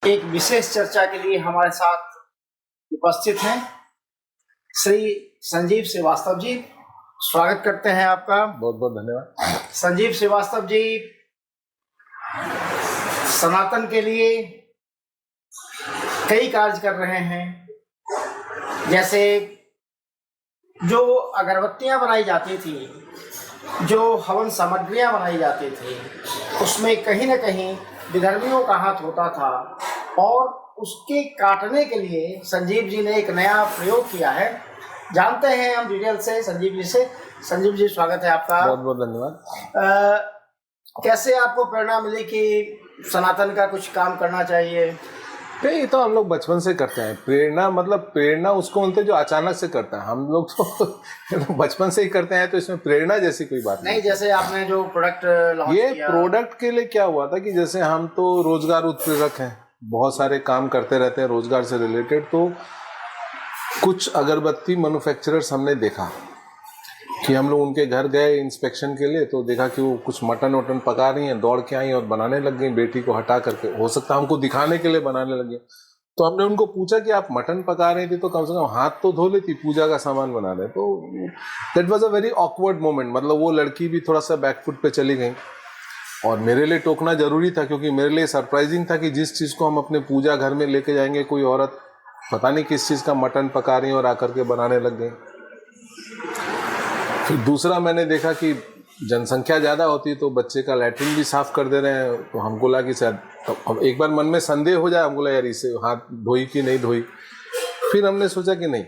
एक विशेष चर्चा के लिए हमारे साथ उपस्थित हैं श्री संजीव श्रीवास्तव जी। स्वागत करते हैं आपका। बहुत बहुत धन्यवाद। संजीव श्रीवास्तव जी सनातन के लिए कई कार्य कर रहे हैं, जैसे जो अगरबत्तियां बनाई जाती थी, जो हवन सामग्रियां बनाई जाती थी, उसमें कहीं न कहीं विधर्मियों का हाथ होता था और उसके काटने के लिए संजीव जी ने एक नया प्रयोग किया है। जानते हैं हम डिटेल से संजीव जी से। संजीव जी स्वागत है आपका। बहुत बहुत धन्यवाद। कैसे आपको प्रेरणा मिली कि सनातन का कुछ काम करना चाहिए? नहीं, तो हम लोग बचपन से करते हैं। प्रेरणा मतलब प्रेरणा उसको बोलते हैं जो अचानक से करता है। हम लोग तो बचपन से ही करते हैं, तो इसमें प्रेरणा जैसी कोई बात नहीं। जैसे आपने जो प्रोडक्ट लॉन्च ये किया, प्रोडक्ट के लिए क्या हुआ था कि जैसे हम तो रोजगार उत्प्रेरक हैं, बहुत सारे काम करते रहते हैं रोजगार से रिलेटेड। तो कुछ अगरबत्ती मैन्युफैक्चरर्स हमने देखा कि हम लोग उनके घर गए इंस्पेक्शन के लिए, तो देखा कि वो कुछ मटन वटन पका रही हैं, दौड़ के आई और बनाने लग गई, बेटी को हटा करके। हो सकता है हमको दिखाने के लिए बनाने लगी। तो हमने उनको पूछा कि आप मटन पका रही थी तो कम से कम हाथ तो धो लेती, पूजा का सामान बना रहे। तो that was a very awkward moment. मतलब वो लड़की भी थोड़ा सा बैकफुट पे चली गई और मेरे लिए टोकना जरूरी था, क्योंकि मेरे लिए सरप्राइजिंग था कि जिस चीज़ को हम अपने पूजा घर में लेके जाएंगे, कोई औरत पता नहीं किस चीज़ का मटन पका रही और आकर के बनाने लग गई। फिर दूसरा मैंने देखा कि जनसंख्या ज़्यादा होती है तो बच्चे का लैट्रिन भी साफ कर दे रहे हैं। तो हमको लगा कि शायद अब एक बार मन में संदेह हो जाए, हमको लगा यार इसे हाथ धोई कि नहीं धोई। फिर हमने सोचा कि नहीं,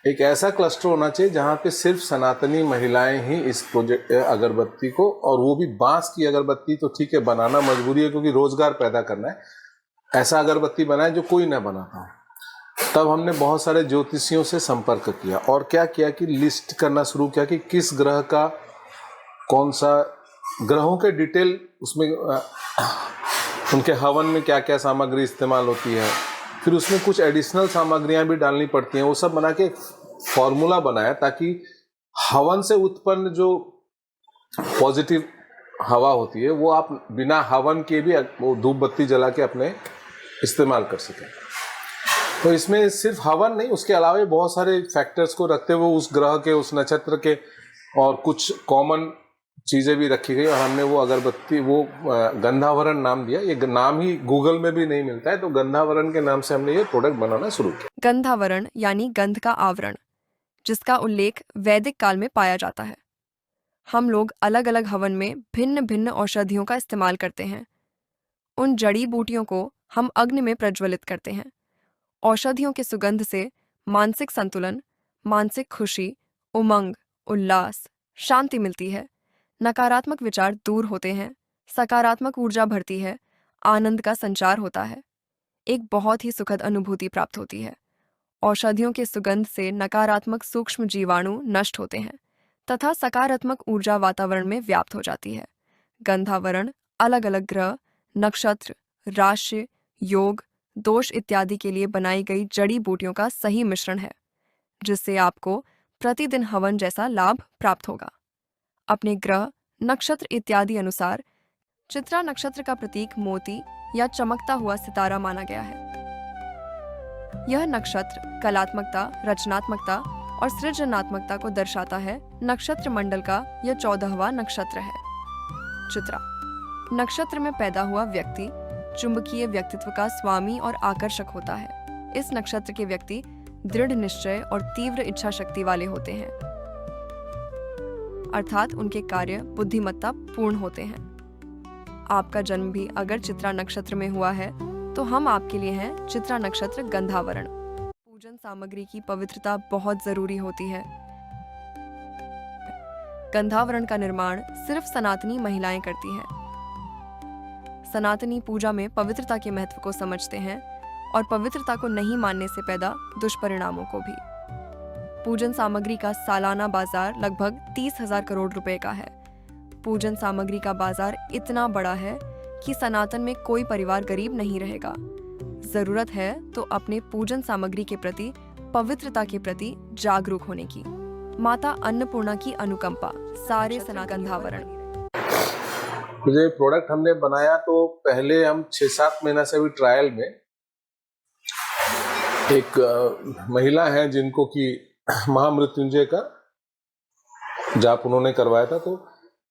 एक ऐसा क्लस्टर होना चाहिए जहाँ पे सिर्फ सनातनी महिलाएं ही इस प्रोजेक्ट अगरबत्ती को, और वो भी बांस की अगरबत्ती, तो ठीक है बनाना मजबूरी है क्योंकि रोजगार पैदा करना है, ऐसा अगरबत्ती बनाए जो कोई ना बनाता हो। तब हमने बहुत सारे ज्योतिषियों से संपर्क किया और क्या किया कि लिस्ट करना शुरू किया कि किस ग्रह का कौन सा, ग्रहों के डिटेल उसमें, उनके हवन में क्या क्या सामग्री इस्तेमाल होती है, फिर उसमें कुछ एडिशनल सामग्रियां भी डालनी पड़ती हैं। वो सब बना के फॉर्मूला बनाया ताकि हवन से उत्पन्न जो पॉजिटिव हवा होती है वो आप बिना हवन के भी वो धूप बत्ती जला के अपने इस्तेमाल कर सकें। तो इसमें सिर्फ हवन नहीं, उसके अलावा बहुत सारे फैक्टर्स को रखते हुए उस ग्रह के, उस नक्षत्र के और कुछ कॉमन चीज़ें भी रखी गई। और हमने वो अगरबत्ती, वो गंधावरण नाम दिया। ये नाम ही गूगल में भी नहीं मिलता है, तो गंधावरण के नाम से हमने ये प्रोडक्ट बनाना शुरू किया। गंधावरण यानी गंध का आवरण, जिसका उल्लेख वैदिक काल में पाया जाता है। हम लोग अलग अलग हवन में भिन्न भिन्न औषधियों का इस्तेमाल करते हैं। उन जड़ी बूटियों को हम अग्नि में प्रज्वलित करते हैं। औषधियों के सुगंध से मानसिक संतुलन, मानसिक खुशी, उमंग, उल्लास, शांति मिलती है। नकारात्मक विचार दूर होते हैं, सकारात्मक ऊर्जा बढ़ती है, आनंद का संचार होता है। एक बहुत ही सुखद अनुभूति प्राप्त होती है। औषधियों के सुगंध से नकारात्मक सूक्ष्म जीवाणु नष्ट होते हैं तथा सकारात्मक ऊर्जा वातावरण में व्याप्त हो जाती है। गंधावरण अलग अलग ग्रह, नक्षत्र, राशि, योग, दोष इत्यादि के लिए बनाई गई जड़ी बूटियों का सही मिश्रण है, जिससे आपको प्रतिदिन हवन जैसा लाभ प्राप्त होगा। अपने ग्रह, नक्षत्र इत्यादि अनुसार चित्रा नक्षत्र का प्रतीक मोती या चमकता हुआ सितारा माना गया है। यह नक्षत्र कलात्मकता, रचनात्मकता और सृजनात्मकता को दर्शाता है। नक्षत्र मंडल का यह 14वां नक्षत्र है। चित्रा नक्षत्र में पैदा हुआ व्यक्ति चुंबकीय व्यक्तित्व का स्वामी और आकर्षक होता है। इस नक्षत्र के व्यक्ति दृढ़ निश्चय और तीव्र इच्छा शक्ति वाले होते हैं, अर्थात उनके कार्य बुद्धिमत्ता पूर्ण होते हैं। आपका जन्म भी अगर चित्रा नक्षत्र में हुआ है तो हम आपके लिए हैं चित्रा नक्षत्र गंधावरण। पूजन सामग्री की पवित्रता बहुत जरूरी होती है। गंधावरण का निर्माण सिर्फ सनातनी महिलाएं करती हैं। सनातनी पूजा में पवित्रता के महत्व को समझते हैं और पवित्रता को नहीं मानने से पैदा दुष्परिणामों को भी। पूजन सामग्री का सालाना बाजार लगभग 30,000 करोड़ रुपए का है। पूजन सामग्री का बाजार इतना बड़ा है कि सनातन में कोई परिवार गरीब नहीं रहेगा। जरूरत है तो अपने पूजन सामग्री के प्रति, पवित्रता के प्रति जागरूक होने की। माता अन्नपूर्णा की अनुकंपा, सारे सनातन धावरण। जो ये प्रोडक्ट हमने बनाया तो पहले हम 6-7 महीना से अभी ट्रायल में एक महिला है जिनको कि महामृत्युंजय का जाप उन्होंने करवाया था, तो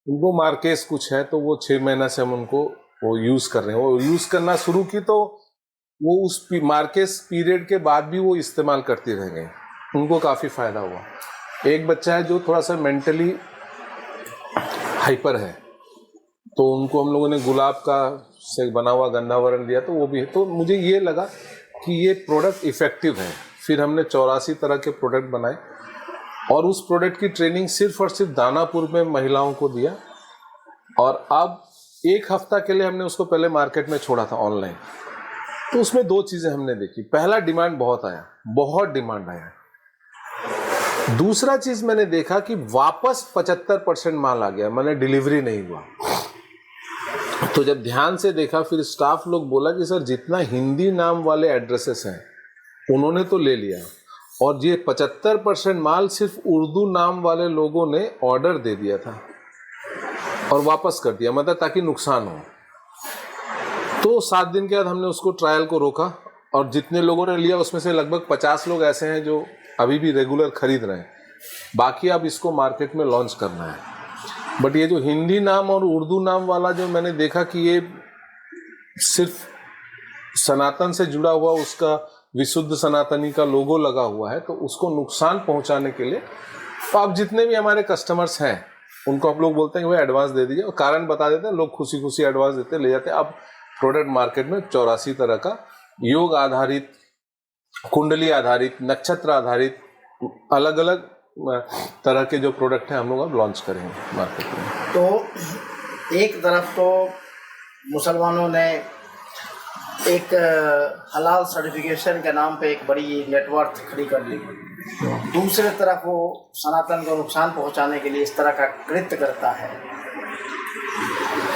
उनको मार्केस कुछ है, तो वो 6 महीना से हम उनको वो यूज कर रहे हैं। वो यूज करना शुरू की तो वो उस मार्केस पीरियड के बाद भी वो इस्तेमाल करती रह गई, उनको काफी फायदा हुआ। एक बच्चा है जो थोड़ा सा मेंटली हाइपर है, तो उनको हम लोगों ने गुलाब का से बना हुआ गंधावरण दिया, तो वो भी है। तो मुझे ये लगा कि ये प्रोडक्ट इफेक्टिव है। फिर हमने 84 तरह के प्रोडक्ट बनाए और उस प्रोडक्ट की ट्रेनिंग सिर्फ और सिर्फ दानापुर में महिलाओं को दिया, और अब 1 हफ्ता के लिए हमने उसको पहले मार्केट में छोड़ा था ऑनलाइन। तो उसमें 2 चीजें हमने देखी। पहला, डिमांड बहुत आया, बहुत डिमांड आया। दूसरा चीज मैंने देखा कि वापस 75% माल आ गया, मैंने डिलीवरी नहीं हुआ। तो जब ध्यान से देखा, फिर स्टाफ लोग बोला कि सर जितना हिंदी नाम वाले एड्रेसेस हैं उन्होंने तो ले लिया, और ये 75% माल सिर्फ उर्दू नाम वाले लोगों ने ऑर्डर दे दिया था और वापस कर दिया, मतलब ताकि नुकसान हो। तो 7 दिन के बाद हमने उसको ट्रायल को रोका, और जितने लोगों ने लिया उसमें से लगभग 50 लोग ऐसे हैं जो अभी भी रेगुलर खरीद रहे हैं। बाकी अब इसको मार्केट में लॉन्च करना है। बट ये जो हिंदी नाम और उर्दू नाम वाला जो मैंने देखा कि ये सिर्फ सनातन से जुड़ा हुआ, उसका विशुद्ध सनातनी का लोगो लगा हुआ है, तो उसको नुकसान पहुंचाने के लिए तो अब जितने भी हमारे कस्टमर्स हैं उनको आप लोग बोलते हैं कि भाई एडवांस दे दीजिए, और कारण बता देते हैं, लोग खुशी खुशी एडवांस देते ले जाते हैं। अब प्रोडक्ट मार्केट में 84 तरह का योग आधारित, कुंडली आधारित, नक्षत्र आधारित अलग अलग तरह के जो प्रोडक्ट हैं हम लोग अब लॉन्च करेंगे मार्केट में। तो एक तरफ तो मुसलमानों ने एक हलाल सर्टिफिकेशन के नाम पे एक बड़ी नेटवर्क खड़ी कर ली, दूसरे तरफ वो सनातन को नुकसान पहुंचाने के लिए इस तरह का कृत्य करता है।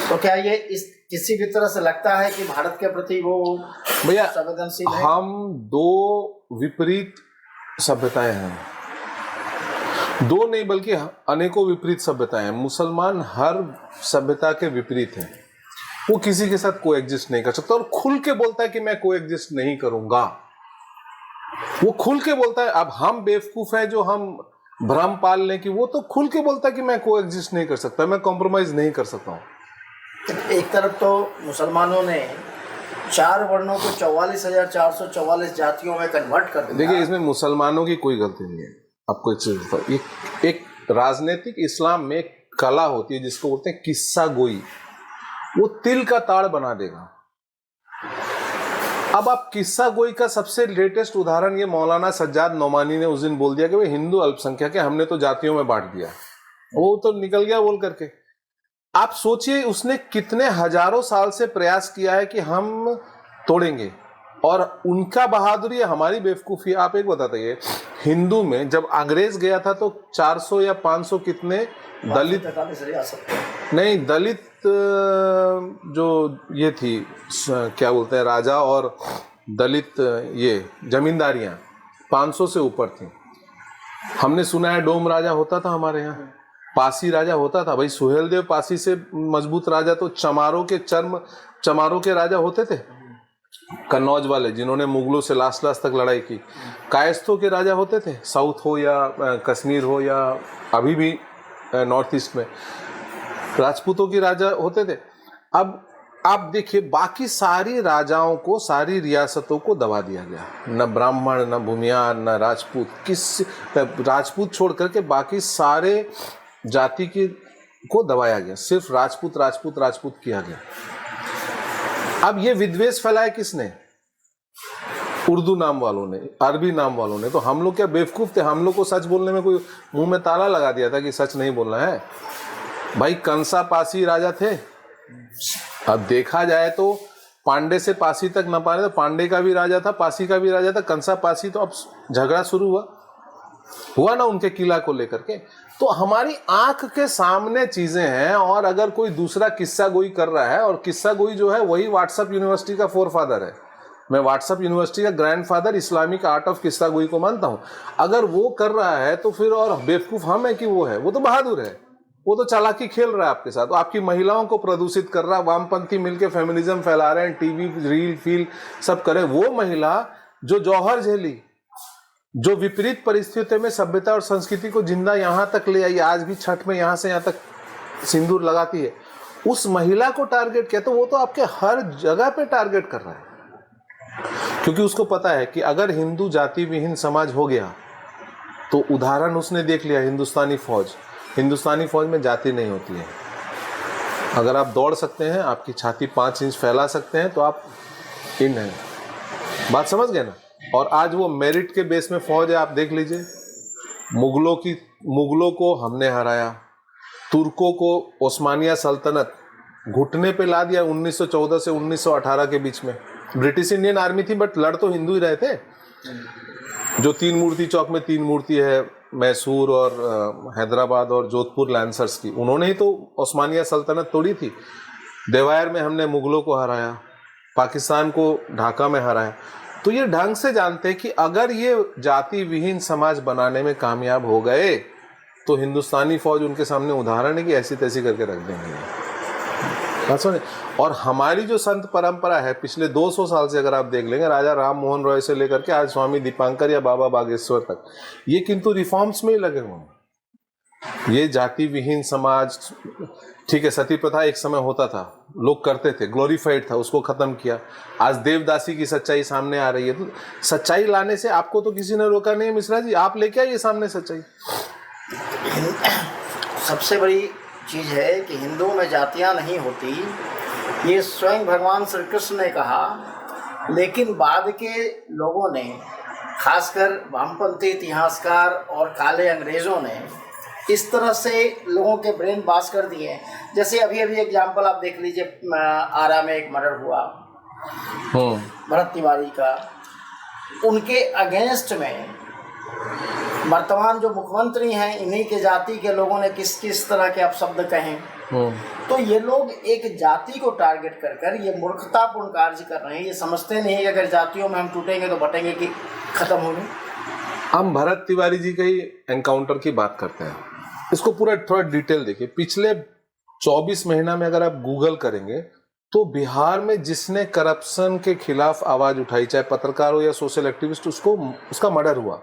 तो क्या ये इस किसी भी तरह से लगता है कि भारत के प्रति वो भैया संवेदनशील है? हम 2 विपरीत सभ्यताएं हैं, 2 नहीं बल्कि अनेकों विपरीत सभ्यताएं हैं। मुसलमान हर सभ्यता के विपरीत है, वो किसी के साथ कोएग्जिस्ट नहीं कर सकता, और खुल के बोलता है कि मैं कोएग्जिस्ट नहीं करूंगा, वो खुल के बोलता है। अब हम बेवकूफ हैं जो हम भ्रम पाल लें कि वो तो खुल के बोलता है कि मैं कोएग्जिस्ट नहीं कर सकता, मैं कॉम्प्रोमाइज नहीं कर सकता हूँ। एक तरफ तो मुसलमानों ने 4 वर्णों को 44,444 जातियों में कन्वर्ट कर दिया। देखिए, इसमें मुसलमानों की कोई गलती नहीं है। आपको एक चीज बताओ, एक राजनीतिक इस्लाम में एक कला होती है जिसको बोलते हैं किस्सा गोई, वो तिल का ताड़ बना देगा। अब आप किस्सा गोई का सबसे लेटेस्ट उदाहरण ये मौलाना सज्जाद नौमानी ने उस दिन बोल दिया कि भाई हिंदू अल्पसंख्यक है, हमने तो जातियों में बांट दिया, वो तो निकल गया बोल करके। आप सोचिए उसने कितने हजारों साल से प्रयास किया है कि हम तोड़ेंगे, और उनका बहादुरी हमारी बेवकूफी। आप एक बताइए, हिंदू में जब अंग्रेज गया था तो 400 या 500 कितने दलित नहीं, दलित जो ये थी क्या बोलते हैं राजा और दलित ये जमींदारियां 500 से ऊपर थी। हमने सुना है डोम राजा होता था हमारे यहाँ, पासी राजा होता था। भाई सुहेलदेव पासी से मजबूत राजा तो चमारों के राजा होते थे, कन्नौज वाले जिन्होंने मुगलों से लास्ट तक लड़ाई की। कायस्थों के राजा होते थे, साउथ हो या कश्मीर हो या अभी भी नॉर्थ ईस्ट में राजपूतों के राजा होते थे। अब आप देखिए बाकी सारी राजाओं को, सारी रियासतों को दबा दिया गया, न ब्राह्मण, न भूमियार, न राजपूत, राजपूत छोड़ करके बाकी सारे जाति की को दबाया गया, सिर्फ राजपूत राजपूत राजपूत किया गया। अब ये विद्वेष फैलाया किसने? उर्दू नाम वालों ने, अरबी नाम वालों ने। तो हम लोग क्या बेवकूफ थे? हम लोग को सच बोलने में कोई मुंह में ताला लगा दिया था कि सच नहीं बोलना है? भाई कंसा पासी राजा थे। अब देखा जाए तो पांडे से पासी तक न पाने, तो पांडे का भी राजा था, पासी का भी राजा था, कंसा पासी। तो अब झगड़ा शुरू हुआ ना उनके किला को लेकर के। तो हमारी आंख के सामने चीजें हैं, और अगर कोई दूसरा किस्सा गोई कर रहा है, और किस्सा गोई जो है वही व्हाट्सएप यूनिवर्सिटी का फोरफादर है, मैं व्हाट्सएप यूनिवर्सिटी का ग्रैंडफादर इस्लामिक आर्ट ऑफ किस्सा गोई को मानता हूँ। अगर वो कर रहा है तो फिर और बेवकूफ हम है कि वो है? वो तो बहादुर है, वो तो चालाकी खेल रहा है आपके साथ, आपकी महिलाओं को प्रदूषित कर रहा है। वामपंथी मिलके फेमिनिज्म फैला रहे हैं, टीवी रील फील सब करे। वो महिला जो जौहर झेली, जो विपरीत परिस्थितियों में सभ्यता और संस्कृति को जिंदा यहां तक ले आई, आज भी छठ में यहां से यहां तक सिंदूर लगाती है, उस महिला को टारगेट किया तो वो तो आपके हर जगह पे टारगेट कर रहा है। क्योंकि उसको पता है कि अगर हिंदू जाति विहीन समाज हो गया तो उदाहरण उसने देख लिया, हिंदुस्तानी फौज में जाति नहीं होती है। अगर आप दौड़ सकते हैं, आपकी छाती 5 इंच फैला सकते हैं तो आप इन हैं। बात समझ गए ना? और आज वो मेरिट के बेस में फौज है। आप देख लीजिए, मुगलों को हमने हराया, तुर्कों को ओस्मानिया सल्तनत घुटने पे ला दिया 1914 से 1918 के बीच में। ब्रिटिश इंडियन आर्मी थी बट लड़ तो हिंदू ही रहे थे। जो 3 मूर्ति चौक में 3 मूर्ति है, मैसूर और हैदराबाद और जोधपुर लैंसर्स की, उन्होंने ही तो ओस्मानिया सल्तनत तोड़ी थी। देवायर में हमने मुगलों को हराया, पाकिस्तान को ढाका में हराया। तो ये ढंग से जानते हैं कि अगर ये जाति विहीन समाज बनाने में कामयाब हो गए तो हिंदुस्तानी फौज उनके सामने उदाहरण है कि ऐसी तैसी करके रख देंगे। बात समझे? और हमारी जो संत परंपरा है पिछले 200 साल से अगर आप देख लेंगे, राजा राम मोहन रॉय से लेकर के आज स्वामी दीपांकर या बाबा बागेश्वर तक, ये किंतु रिफॉर्म्स में ही लगे हुए हैं। ये जाति विहीन समाज, ठीक है, सती प्रथा एक समय होता था, लोग करते थे, ग्लोरीफाइड था, उसको खत्म किया। आज देवदासी की सच्चाई सामने आ रही है। तो सच्चाई लाने से आपको तो किसी ने रोका नहीं। मिश्रा जी, आप लेके आइए सामने सच्चाई। सबसे बड़ी चीज है कि हिंदुओं में जातियां नहीं होती, ये स्वयं भगवान श्री कृष्ण ने कहा। लेकिन बाद के लोगों ने, खासकर वामपंथी इतिहासकार और काले अंग्रेजों ने इस तरह से लोगों के ब्रेन वॉश कर दिए। जैसे अभी एग्जाम्पल आप देख लीजिए, आरा में एक मर्डर हुआ भरत तिवारी का, उनके अगेंस्ट में वर्तमान जो मुख्यमंत्री हैं, इन्हीं के जाति के लोगों ने किस किस तरह के अपशब्द कहें। तो ये लोग एक जाति को टारगेट कर कर ये मूर्खतापूर्ण कार्य कर रहे हैं। ये समझते नहीं है कि अगर जातियों में हम टूटेंगे तो बटेंगे कि खत्म होंगे। हम भरत तिवारी जी के ही एनकाउंटर की बात करते हैं, इसको पूरा थोड़ा डिटेल देखिए। पिछले 24 महीना में अगर आप गूगल करेंगे तो बिहार में जिसने करप्शन के खिलाफ आवाज उठाई, चाहे पत्रकार हो या सोशल एक्टिविस्ट, उसका मर्डर हुआ।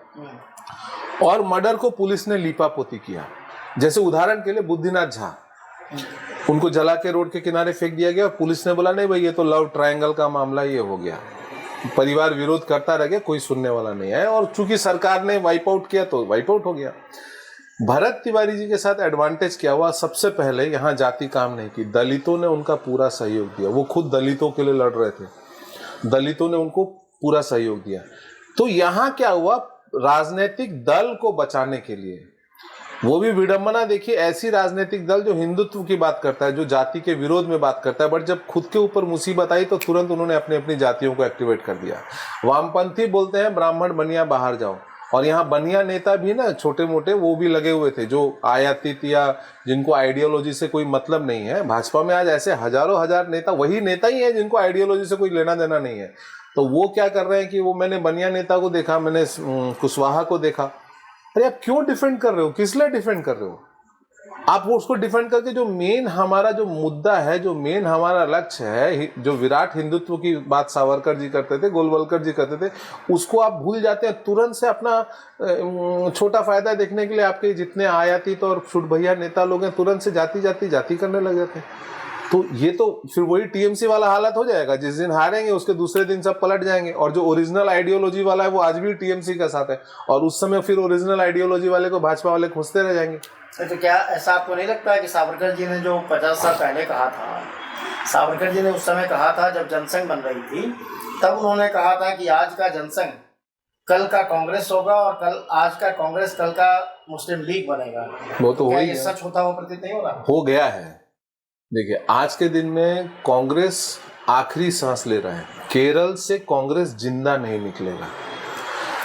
और मर्डर को पुलिस ने लीपापोती किया। जैसे उदाहरण के लिए बुद्धिनाथ झा, उनको जला के रोड के किनारे फेंक दिया गया। पुलिस ने बोला नहीं भाई, ये तो लव ट्रायंगल का मामला, ये हो गया, परिवार विरोध करता रह गया, कोई सुनने वाला नहीं है। और चूंकि सरकार ने वाइप आउट किया तो वाइप आउट हो गया। भरत तिवारी जी के साथ एडवांटेज क्या हुआ? सबसे पहले यहाँ जाति काम नहीं की, दलितों ने उनका पूरा सहयोग दिया। वो खुद दलितों के लिए लड़ रहे थे, दलितों ने उनको पूरा सहयोग दिया। तो यहाँ क्या हुआ? राजनीतिक दल को बचाने के लिए, वो भी विडंबना देखिए, ऐसी राजनीतिक दल जो हिंदुत्व की बात करता है, जो जाति के विरोध में बात करता है, बट जब खुद के ऊपर मुसीबत आई तो तुरंत उन्होंने अपनी अपनी जातियों को एक्टिवेट कर दिया। वामपंथी बोलते हैं ब्राह्मण बनिया बाहर जाओ, और यहाँ बनिया नेता भी ना छोटे मोटे वो भी लगे हुए थे, जो आयातित या जिनको आइडियोलॉजी से कोई मतलब नहीं है। भाजपा में आज ऐसे हजारों हजार नेता, वही नेता ही है जिनको आइडियोलॉजी से कोई लेना देना नहीं है। तो वो क्या कर रहे हैं कि वो, मैंने बनिया नेता को देखा, मैंने कुशवाहा को देखा। अरे आप क्यों डिफेंड कर रहे हो? किस लिए डिफेंड कर रहे हो? आप वो उसको डिफेंड करके जो मेन हमारा जो मुद्दा है, जो मेन हमारा लक्ष्य है, जो विराट हिंदुत्व की बात सावरकर जी करते थे, गोलवलकर जी करते थे, उसको आप भूल जाते हैं। तुरंत से अपना छोटा फायदा देखने के लिए आपके जितने आयातित और छुट भैया नेता लोग हैं, तुरंत से जाति करने लग जाते हैं। तो ये तो फिर वही टीएमसी वाला हालत हो जाएगा। जिस दिन हारेंगे उसके दूसरे दिन सब पलट जाएंगे। और जो ओरिजिनल आइडियोलॉजी वाला है वो आज भी टीएमसी का साथ है, और उस समय फिर ओरिजिनल आइडियोलॉजी वाले को भाजपा वाले खोजते रह जाएंगे। तो क्या ऐसा आपको नहीं लगता है कि सावरकर जी ने जो 50 साल पहले कहा था, सावरकर जी ने उस समय कहा था जब जनसंघ बन रही थी, तब उन्होंने कहा था कि आज का जनसंघ कल का कांग्रेस होगा, और आज का कांग्रेस कल का मुस्लिम लीग बनेगा। वो तो क्या ये सच होता हुआ प्रतीत नहीं हो रहा? हो गया है। देखिए, आज के दिन में कांग्रेस आखिरी सांस ले रहा है। केरल से कांग्रेस जिंदा नहीं निकलेगा।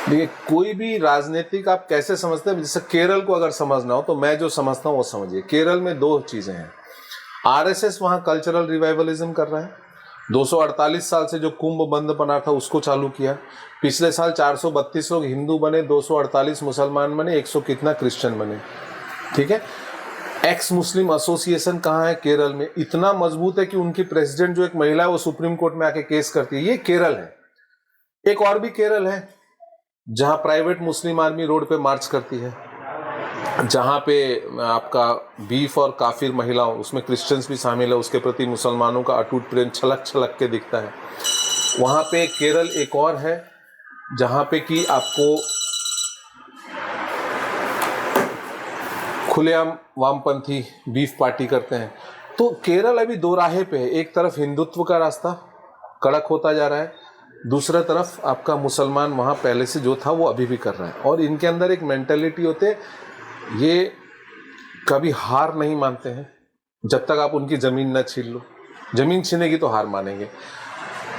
देखिए, कोई भी राजनीतिक आप कैसे समझते हैं? जैसे केरल को अगर समझना हो तो मैं जो समझता हूँ वो समझिए। केरल में 2 चीजें हैं। आरएसएस वहाँ कल्चरल रिवाइवलिज्म कर रहा है, 248 साल से जो कुंभ बंद बना था उसको चालू किया। पिछले साल 432 लोग हिंदू बने, 248 मुसलमान बने, 100 कितना क्रिश्चियन बने। ठीक है। एक्स मुस्लिम एसोसिएशन कहाँ है? केरल में। इतना मजबूत है कि उनकी प्रेसिडेंट जो एक महिला है वो सुप्रीम कोर्ट में आके केस करती है। ये केरल है। एक और भी केरल है जहां प्राइवेट मुस्लिम आर्मी रोड पे मार्च करती है, जहां पे आपका बीफ और काफिर महिलाओं, उसमें क्रिश्चियंस भी शामिल है, उसके प्रति मुसलमानों का अटूट प्रेम छलक छलक के दिखता है। वहां पे केरल एक और है जहां पे कि आपको खुलेआम वामपंथी बीफ पार्टी करते हैं। तो केरल अभी दो राहे पे है। एक तरफ हिंदुत्व का रास्ता कड़क होता जा रहा है, दूसरा तरफ आपका मुसलमान वहाँ पहले से जो था वो अभी भी कर रहा है। और इनके अंदर एक मेंटालिटी होते, ये कभी हार नहीं मानते हैं जब तक आप उनकी ज़मीन न छीन लो। ज़मीन छीनेगी तो हार मानेंगे।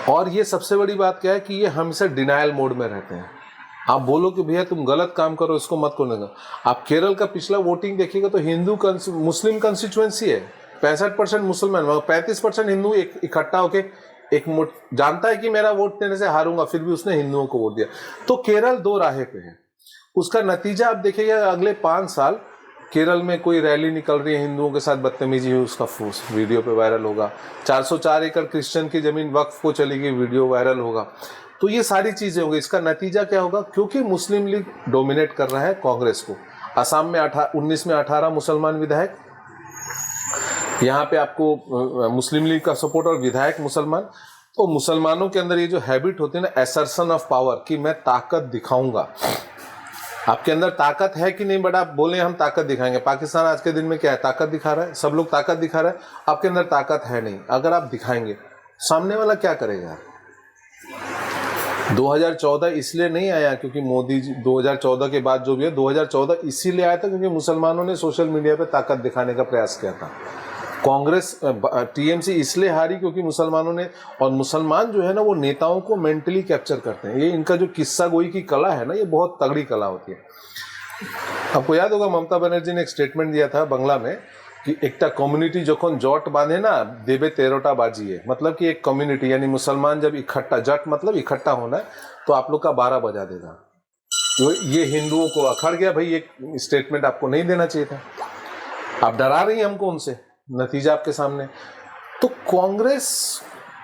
और ये सबसे बड़ी बात क्या है कि ये हमेशा डिनायल मोड में रहते हैं। आप बोलो कि भैया तुम गलत काम करो, इसको मत करने। आप केरल का पिछला वोटिंग देखिएगा तो हिंदू मुस्लिम कंस्टिट्यूएंसी है, 65% मुसलमान, 35% हिंदू इकट्ठा होके एक जानता है कि मेरा वोट देने से हारूंगा, फिर भी उसने हिंदुओं को वोट दिया। तो केरल दो राहे पे है। उसका नतीजा आप देखिएगा, अगले 5 साल केरल में कोई रैली निकल रही है, हिंदुओं के साथ बदतमीजी हुई, उसका वीडियो पे वायरल होगा। 404 एकड़ क्रिश्चियन की जमीन वक्फ को चली गई, वीडियो वायरल होगा। तो ये सारी चीजें होंगी। इसका नतीजा क्या होगा? क्योंकि मुस्लिम लीग डोमिनेट कर रहा है कांग्रेस को। असम में 19 में 18 मुसलमान विधायक, यहाँ पे आपको मुस्लिम लीग का सपोर्ट और विधायक मुसलमान। तो मुसलमानों के अंदर ये जो हैबिट होती है ना, एसर्शन ऑफ पावर, कि मैं ताकत दिखाऊंगा। आपके अंदर ताकत है कि नहीं? बड़ा आप बोले हम ताकत दिखाएंगे। पाकिस्तान आज के दिन में क्या है? ताकत दिखा रहा है। सब लोग ताकत दिखा रहा है। आपके अंदर ताकत है नहीं। अगर आप दिखाएंगे, सामने वाला क्या करेगा? 2014 इसलिए नहीं आया क्योंकि मोदी जी 2014 के बाद जो भी है, 2014 इसीलिए आया था क्योंकि मुसलमानों ने सोशल मीडिया पे ताकत दिखाने का प्रयास किया था। कांग्रेस टीएमसी इसलिए हारी क्योंकि मुसलमानों ने, और मुसलमान जो है ना वो नेताओं को मेंटली कैप्चर करते हैं। ये इनका जो किस्सा गोई की कला है ना, ये बहुत तगड़ी कला होती है। आपको याद होगा ममता बनर्जी ने एक स्टेटमेंट दिया था बंगला में कि एकटा कम्युनिटी जखन जट बांधे ना देवे 13टा बाजिए। मतलब कि एक कम्युनिटी यानी मुसलमान जब इकट्ठा, जट मतलब इकट्ठा होना है, तो आप लोग का 12 बजा देगा। तो ये हिंदुओं को अखड़ गया, भाई ये स्टेटमेंट आपको नहीं देना चाहिए था, आप डरा रही हैं हमको उनसे। नतीजा आपके सामने। तो कांग्रेस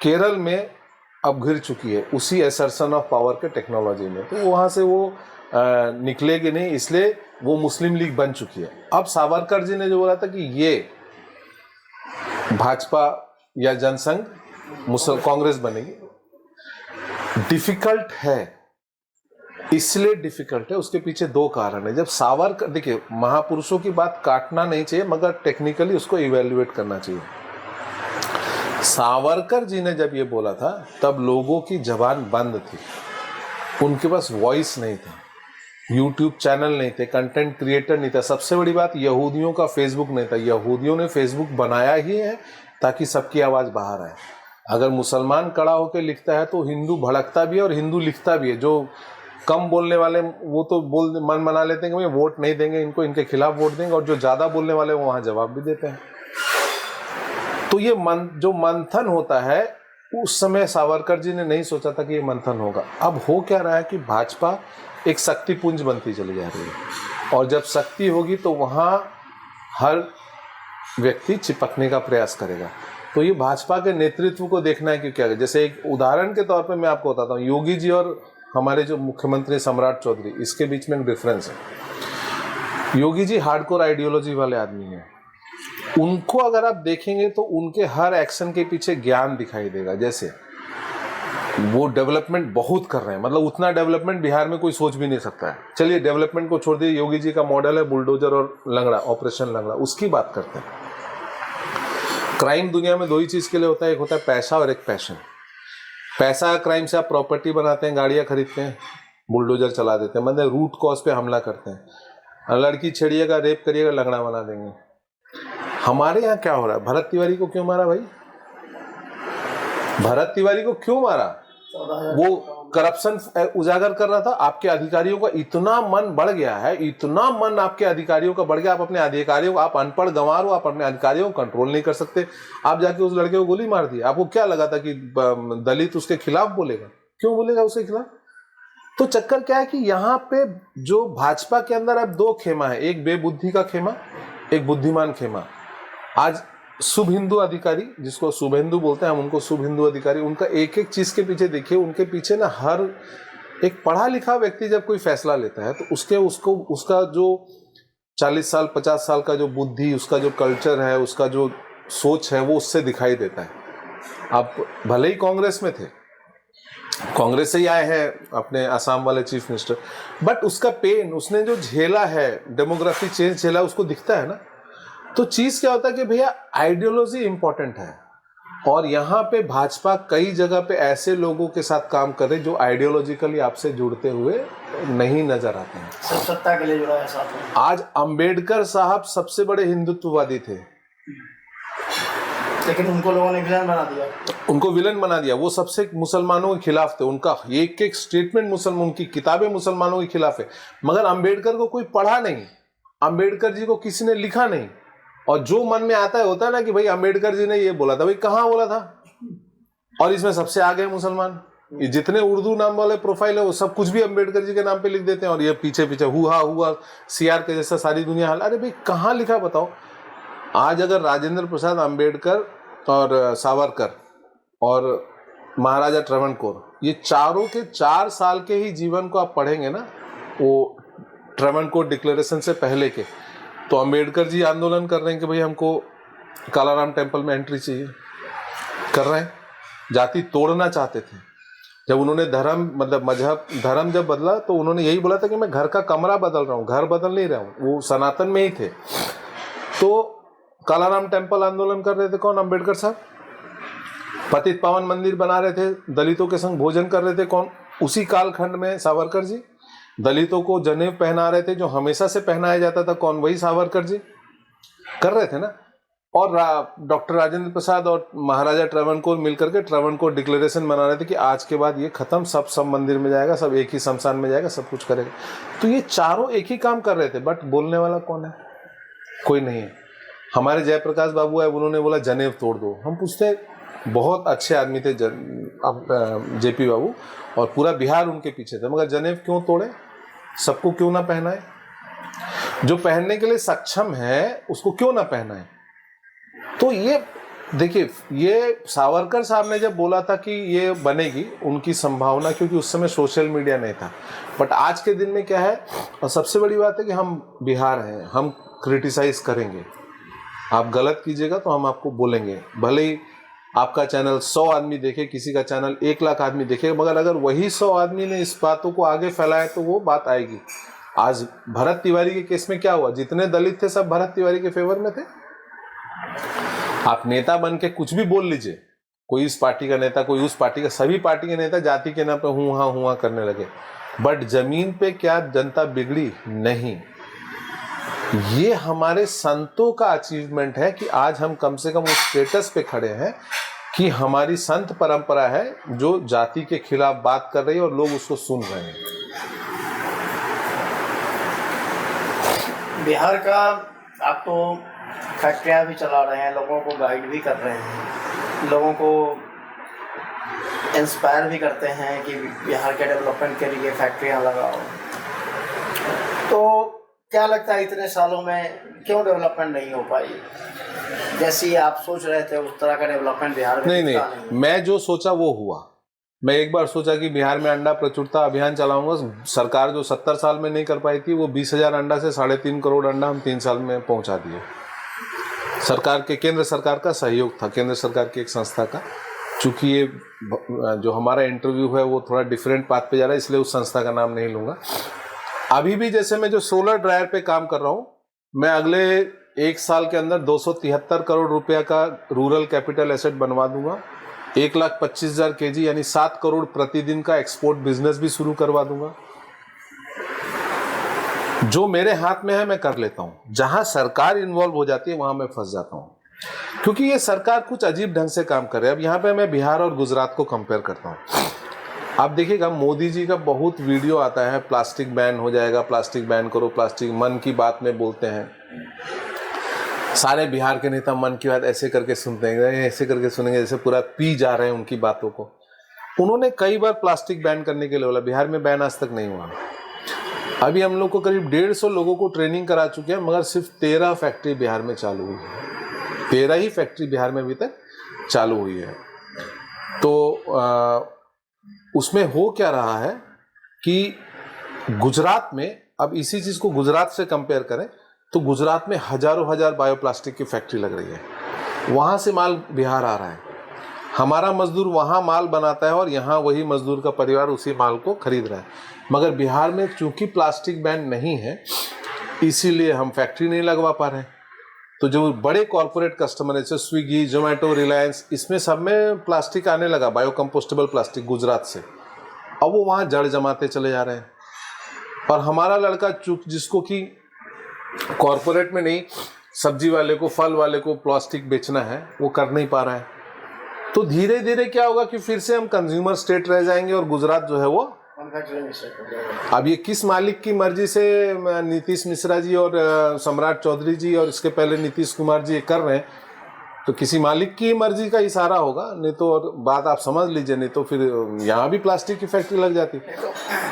केरल में अब घिर चुकी है उसी एसर्शन ऑफ पावर के टेक्नोलॉजी में। तो वहां से वो निकलेगी नहीं, इसलिए वो मुस्लिम लीग बन चुकी है। अब सावरकर जी ने जो बोला था कि ये भाजपा या जनसंघ कांग्रेस बनेगी, डिफिकल्ट है। इसलिए डिफिकल्ट है, उसके पीछे 2 कारण है। जब सावरकर, देखिए महापुरुषों की बात काटना नहीं चाहिए मगर टेक्निकली उसको इवेल्युएट करना चाहिए। सावरकर जी ने जब ये बोला था तब लोगों की जबान बंद थी, उनके पास वॉइस नहीं था, यूट्यूब चैनल नहीं थे, कंटेंट क्रिएटर नहीं था। सबसे बड़ी बात, यहूदियों का फेसबुक नहीं था। यहूदियों ने फेसबुक बनाया ही है ताकि सबकी आवाज बाहर आए। अगर मुसलमान कड़ा होकर लिखता है तो हिंदू भड़कता भी है और हिंदू लिखता भी है। जो कम बोलने वाले वो तो मन बना लेते हैं कि भाई वोट नहीं देंगे इनको, इनके खिलाफ वोट देंगे, और जो ज्यादा बोलने वाले वो वहां जवाब भी देते हैं। तो ये जो मंथन होता है, उस समय सावरकर जी ने नहीं सोचा था कि ये मंथन होगा। अब हो क्या रहा है कि भाजपा एक शक्तिपुंज बनती चली जा रही है, और जब शक्ति होगी तो वहां हर व्यक्ति चिपकने का प्रयास करेगा। तो ये भाजपा के नेतृत्व को देखना है कि क्या है। जैसे एक उदाहरण के तौर पे मैं आपको बताता हूँ, योगी जी और हमारे जो मुख्यमंत्री सम्राट चौधरी, इसके बीच में एक डिफरेंस है। योगी जी हार्डकोर आइडियोलॉजी वाले आदमी हैं। उनको अगर आप देखेंगे तो उनके हर एक्शन के पीछे ज्ञान दिखाई देगा। जैसे वो डेवलपमेंट बहुत कर रहे हैं, मतलब उतना डेवलपमेंट बिहार में कोई सोच भी नहीं सकता है। चलिए डेवलपमेंट को छोड़ दिए, योगी जी का मॉडल है बुलडोजर और लंगड़ा, ऑपरेशन लंगड़ा, उसकी बात करते हैं। क्राइम दुनिया में 2 ही चीज के लिए होता है, एक होता है पैसा और एक पैशन। पैसा क्राइम से आप प्रॉपर्टी बनाते हैं, गाड़ियां खरीदते हैं, बुलडोजर चला देते हैं, मतलब रूट कॉज पे हमला करते हैं। लड़की छेड़िएगा, रेप करिएगा, लंगड़ा बना देंगे। हमारे यहाँ क्या हो रहा है? भरत तिवारी को क्यों मारा भाई? भरत तिवारी को क्यों मारा? वो करप्शन उजागर कर रहा था। आपके अधिकारियों का इतना मन बढ़ गया है, इतना मन आपके अधिकारियों का बढ़ गया, आप अपने अधिकारियों, आप अनपढ़ गंवार हो, आप अपने अधिकारियों को कंट्रोल नहीं कर सकते। आप जाके उस लड़के को गोली मार दी। आपको क्या लगा था कि दलित उसके खिलाफ बोलेगा? क्यों बोलेगा उसके खिलाफ? तो चक्कर क्या है कि यहाँ पे जो भाजपा के अंदर अब दो खेमा है, एक बेबुद्धि का खेमा, एक बुद्धिमान खेमा। आज शुभ हिंदू अधिकारी, जिसको शुभेंदु बोलते हैं हम, उनको शुभ हिंदू अधिकारी, उनका एक एक चीज के पीछे देखिए, उनके पीछे ना हर एक पढ़ा लिखा व्यक्ति जब कोई फैसला लेता है तो उसका जो 40 साल 50 साल का जो बुद्धि, उसका जो कल्चर है, उसका जो सोच है, वो उससे दिखाई देता है। आप भले ही कांग्रेस में थे, कांग्रेस से ही आए हैं अपने असम वाले चीफ मिनिस्टर, बट उसका पेन, उसने जो झेला है, डेमोग्राफी चेंज झेला, उसको दिखता है ना। तो चीज क्या होता है कि भैया आइडियोलॉजी इंपॉर्टेंट है, और यहाँ पे भाजपा कई जगह पे ऐसे लोगों के साथ काम कर रहे जो आइडियोलॉजिकली आपसे जुड़ते हुए नहीं नजर आते हैं। सब सत्ता के लिए जुड़ा है साथ में। आज अंबेडकर साहब सबसे बड़े हिंदुत्ववादी थे, लेकिन उनको लोगों ने विलन बना दिया। उनको विलन बना दिया। वो सबसे मुसलमानों के खिलाफ थे, उनका एक एक स्टेटमेंट मुसलमान, उनकी किताबें मुसलमानों के खिलाफ है। मगर अंबेडकर को कोई पढ़ा नहीं, अंबेडकर जी को किसी ने लिखा नहीं, और जो मन में आता है होता है ना कि भाई अंबेडकर जी ने ये बोला था, भाई कहाँ बोला था? और इसमें सबसे आगे मुसलमान, ये जितने उर्दू नाम वाले प्रोफाइल है वो सब कुछ भी अंबेडकर जी के नाम पे लिख देते हैं, और ये पीछे पीछे हुआ सीआर के जैसा सारी दुनिया हाल। अरे भाई कहाँ लिखा बताओ? आज अगर राजेंद्र प्रसाद, अंबेडकर और सावरकर और महाराजा ट्रैवनकोर, ये चारों के 4 साल के ही जीवन को आप पढ़ेंगे ना, वो ट्रैवनकोर डिक्लेरेशन से पहले के, तो अंबेडकर जी आंदोलन कर रहे हैं कि भाई हमको कालाराम टेम्पल में एंट्री चाहिए, कर रहे हैं, जाति तोड़ना चाहते थे। जब उन्होंने धर्म जब बदला तो उन्होंने यही बोला था कि मैं घर का कमरा बदल रहा हूँ, घर बदल नहीं रहा हूँ। वो सनातन में ही थे। तो कालाराम टेम्पल आंदोलन कर रहे थे कौन? अंबेडकर साहब। पतित पावन मंदिर बना रहे थे, दलितों के संग भोजन कर रहे थे कौन? उसी कालखंड में सावरकर जी। दलितों को जनेऊ पहना रहे थे, जो हमेशा से पहनाया जाता था, कौन? वही सावरकर जी कर रहे थे ना। और डॉक्टर राजेंद्र प्रसाद और महाराजा ट्रैवनकोर मिलकर के ट्रैवनकोर डिक्लेरेशन बना रहे थे कि आज के बाद ये खत्म, सब मंदिर में जाएगा, सब एक ही शमशान में जाएगा, सब कुछ करेगा। तो ये चारों एक ही काम कर रहे थे, बट बोलने वाला कौन है? कोई नहीं है। हमारे जयप्रकाश बाबू है, उन्होंने बोला जनेऊ तोड़ दो। हम पूछते, बहुत अच्छे आदमी थे जेपी बाबू, और पूरा बिहार उनके पीछे था, मगर जनेऊ क्यों तोड़े? सबको क्यों ना पहनाए? जो पहनने के लिए सक्षम है उसको क्यों ना पहनाए? तो ये देखिए, ये सावरकर साहब ने जब बोला था कि ये बनेगी, उनकी संभावना, क्योंकि उस समय सोशल मीडिया नहीं था। बट आज के दिन में क्या है, और सबसे बड़ी बात है कि हम बिहार हैं, हम क्रिटिसाइज करेंगे। आप गलत कीजिएगा तो हम आपको बोलेंगे, भले ही आपका चैनल 100 आदमी देखे, किसी का चैनल 1 लाख आदमी देखे, मगर अगर वही 100 आदमी ने इस बातों को आगे फैलाया तो वो बात आएगी। आज भरत तिवारी के केस में क्या हुआ? जितने दलित थे सब भरत तिवारी के फेवर में थे। आप नेता बन के कुछ भी बोल लीजिए, कोई इस पार्टी का नेता, कोई उस पार्टी का, सभी पार्टी के नेता जाति के नाम पे हुआ करने लगे, बट जमीन पे क्या जनता बिगड़ी? नहीं। ये हमारे संतों का अचीवमेंट है कि आज हम कम से कम उस स्टेटस पे खड़े हैं कि हमारी संत परंपरा है जो जाति के खिलाफ बात कर रही है और लोग उसको सुन रहे हैं। बिहार का आप तो फैक्ट्रियाँ भी चला रहे हैं, लोगों को गाइड भी कर रहे हैं, लोगों को इंस्पायर भी करते हैं कि बिहार के डेवलपमेंट के लिए फैक्ट्रियाँ लगाओ। तो क्या लगता है इतने सालों में क्यों डेवलपमेंट नहीं हो पाई? जैसी आप सोच रहे थे उस तरह का डेवलपमेंट बिहार में नहीं। मैं जो सोचा वो हुआ। मैं एक बार सोचा कि बिहार में अंडा प्रचुरता अभियान चलाऊंगा। सरकार जो 70 साल में नहीं कर पाई थी, वो 20,000 अंडा से 3.5 करोड़ अंडा हम 3 साल में पहुंचा दिए। सरकार के, केंद्र सरकार का सहयोग था, केंद्र सरकार की एक संस्था का। चूंकि ये जो हमारा इंटरव्यू है वो थोड़ा डिफरेंट पाथ पे जा रहा है, इसलिए उस संस्था का नाम नहीं लूंगा। अभी भी जैसे मैं जो सोलर ड्रायर पे काम कर रहा हूँ, मैं अगले 1 साल के अंदर 273 करोड़ रुपया का रूरल कैपिटल एसेट बनवा दूंगा। 1,25,000 केजी यानी 7 करोड़ प्रतिदिन का एक्सपोर्ट बिजनेस भी शुरू करवा दूंगा। जो मेरे हाथ में है मैं कर लेता हूं। जहां सरकार इन्वॉल्व हो जाती है वहां मैं फंस जाता हूं, क्योंकि ये सरकार कुछ अजीब ढंग से काम कर रही है। अब यहाँ पे मैं बिहार और गुजरात को कंपेयर करता हूँ। आप देखिएगा मोदी जी का बहुत वीडियो आता है, प्लास्टिक बैन हो जाएगा, प्लास्टिक बैन करो, प्लास्टिक, मन की बात में बोलते हैं। सारे बिहार के नेता मन की बात ऐसे करके सुनते हैं, ऐसे करके सुनेंगे जैसे पूरा पी जा रहे हैं उनकी बातों को। उन्होंने कई बार प्लास्टिक बैन करने के लिए बोला, बिहार में बैन आज तक नहीं हुआ। अभी हम लोग को करीब 150 लोगों को ट्रेनिंग करा चुके हैं, मगर सिर्फ 13 फैक्ट्री बिहार में चालू हुई है। 13 ही फैक्ट्री बिहार में अभी तक चालू हुई है। तो उसमें हो क्या रहा है कि गुजरात में, अब इसी चीज को गुजरात से कंपेयर करें तो गुजरात में हजारों हजार बायोप्लास्टिक की फैक्ट्री लग रही है, वहां से माल बिहार आ रहा है। हमारा मजदूर वहां माल बनाता है और यहाँ वही मजदूर का परिवार उसी माल को खरीद रहा है। मगर बिहार में चूंकि प्लास्टिक बैन नहीं है, इसीलिए हम फैक्ट्री नहीं लगवा पा रहे हैं। तो जो बड़े कॉर्पोरेट कस्टमर है जैसे स्विगी, जोमेटो, रिलायंस, इसमें सब में प्लास्टिक आने लगा, बायोकम्पोस्टेबल प्लास्टिक गुजरात से। अब वो वहाँ जड़ जमाते चले जा रहे हैं। और हमारा लड़का जिसको कि कॉर्पोरेट में नहीं, सब्जी वाले को, फल वाले को प्लास्टिक बेचना है, वो कर नहीं पा रहा है। तो धीरे धीरे क्या होगा कि फिर से हम कंज्यूमर स्टेट रह जाएंगे और गुजरात जो है वो अब ये किस मालिक की मर्जी से नीतीश मिश्रा जी और सम्राट चौधरी जी और इसके पहले नीतीश कुमार जी ये कर रहे हैं, तो किसी मालिक की मर्जी का इशारा होगा, नहीं तो और बात आप समझ लीजिए, नहीं तो फिर यहाँ भी प्लास्टिक की फैक्ट्री लग जाती।